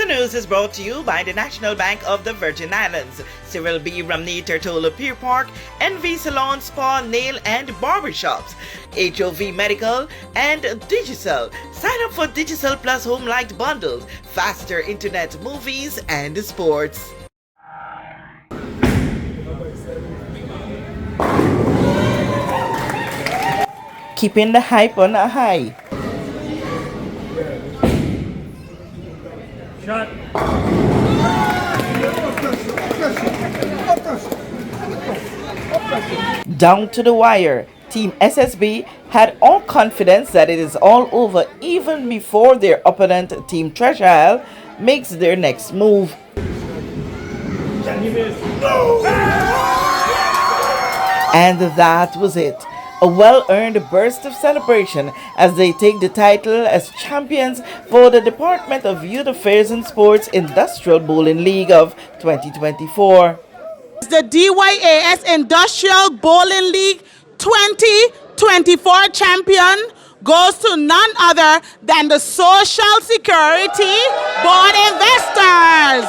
The news is brought to you by the National Bank of the Virgin Islands, Cyril B. Ramney Tertola Pier Park, NV Salon, Spa, Nail and Barbershops, HOV Medical, and Digicel. Sign up for Digicel Plus Home Light Bundles, faster internet, movies, and sports. Keeping the hype on a high. Shot. Down to the wire, Team SSB had all confidence that it is all over even before their opponent, Team Treasure Isle, makes their next move. And that was it. A well-earned burst of celebration as they take the title as champions for the Department of Youth Affairs and Sports Industrial Bowling League of 2024. The DYAS Industrial Bowling League 2024 champion goes to none other than the Social Security Board investors.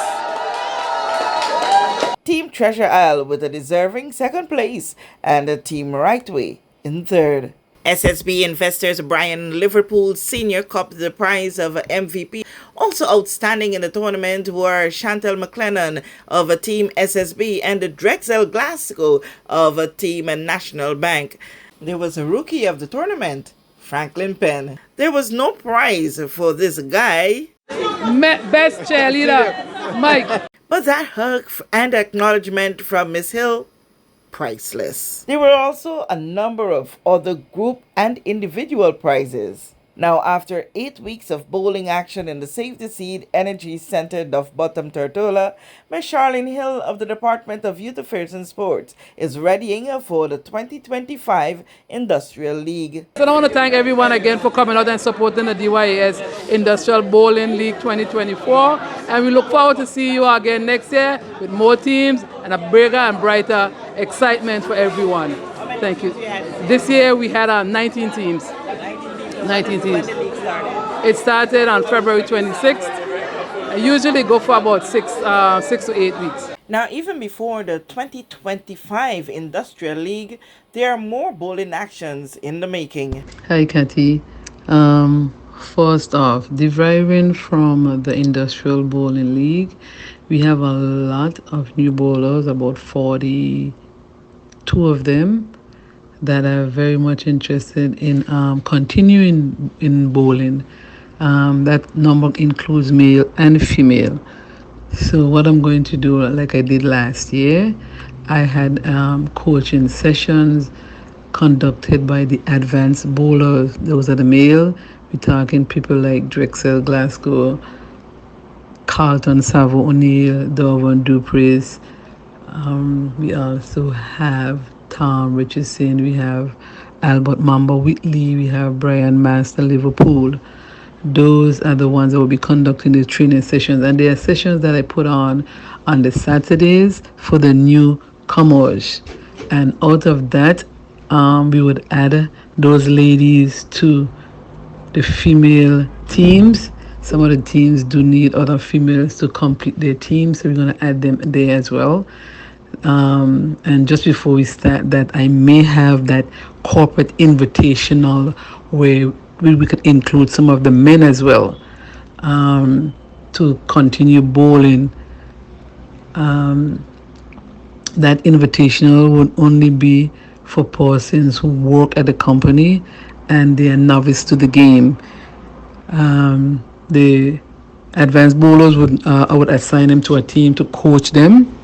Team Treasure Isle with a deserving second place and Team Rightway in third. SSB investors Brian Liverpool Sr. copped the prize of MVP. Also outstanding in the tournament were Chantel McLennan of Team SSB and Drexel Glasgow of Team National Bank. There was a rookie of the tournament, Franklin Penn. There was no prize for this guy. Best cheerleader, Mike. But that hug and acknowledgement from Miss Hill, priceless. There were also a number of other group and individual prizes. Now, after 8 weeks of bowling action in the Save the Seed Energy Center of Bottom Tortola, Ms. Charlene Hill of the Department of Youth Affairs and Sports is readying for the 2025 Industrial League. So I want to thank everyone again for coming out and supporting the DYAS Industrial Bowling League 2024. And we look forward to see you again next year with more teams and a bigger and brighter excitement for everyone. Thank you. This year we had 19 teams. 19 teams. It started on February 26th. I usually go for about 6 to 8 weeks. Now, even before the 2025 Industrial League, there are more bowling actions in the making. Hi, Kathy. First off, deriving from the Industrial Bowling League, we have a lot of new bowlers, about 42 of them, that are very much interested in continuing in bowling. That number includes male and female. So what I'm going to do, like I did last year, I had coaching sessions conducted by the advanced bowlers. Those are the male. We're talking people like Drexel Glasgow, Carlton Savo O'Neill, Darwin Dupreez. We also have Tom Richardson, we have Albert Mamba Whitley, we have Brian Master Liverpool. Those are the ones that will be conducting the training sessions, and they are sessions that I put on the Saturdays for the newcomers. And out of that, we would add those ladies to the female teams. Some of the teams do need other females to complete their team, so we're going to add them there as well. And just before we start that, I may have that corporate invitational where we could include some of the men as well to continue bowling. That invitational would only be for persons who work at the company and they are novice to the game. The advanced bowlers I would assign them to a team to coach them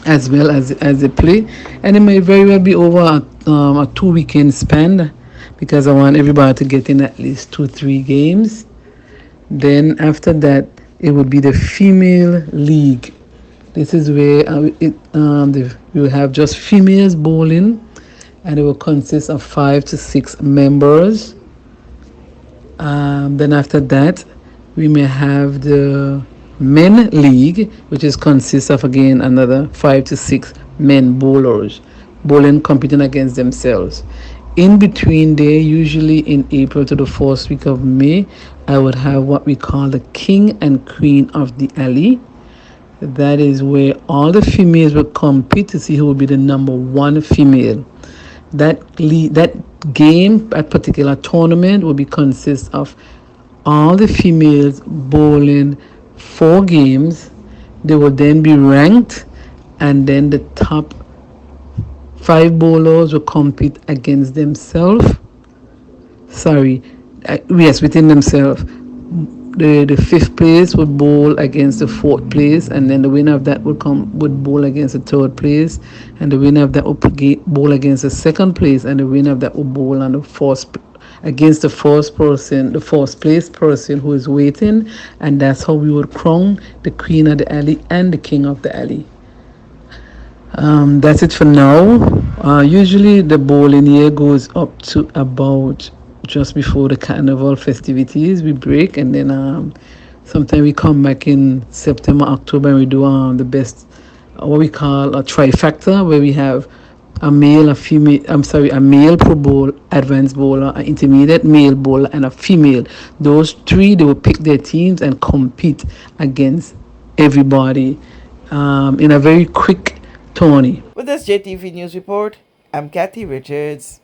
as well as they play, and it may very well be over a 2-weekend span because I want everybody to get in at least 2-3 games. Then after that, it would be the female league. This is where we will have just females bowling, and it will consist of 5 to 6 members. Then after that, we may have the men league, which consists of again another 5 to 6 men bowlers bowling, competing against themselves. In between there, usually in April to the first week of May, I would have what we call the King and Queen of the Alley. That is where all the females will compete to see who will be the number one female. That game, that particular tournament, will be consist of all the females bowling 4 games. They will then be ranked, and then the top 5 bowlers will compete against themselves. Sorry, yes, within themselves. The fifth place would bowl against the fourth place, and then the winner of that would bowl against the third place, and the winner of that would bowl against the second place, and the winner of that would bowl on the fourth against the first person, the fourth place person who is waiting, and that's how we would crown the queen of the alley and the king of the alley. That's it for now. Usually the bowling year goes up to about just before the carnival festivities. We break, and then sometimes we come back in September, October, and we do the best, what we call a trifecta, where we have a male, a female, a male pro bowl, advanced bowler, an intermediate male bowler, and a female. Those three, they will pick their teams and compete against everybody in a very quick tourney. With this JTV News Report, I'm Kathy Richards.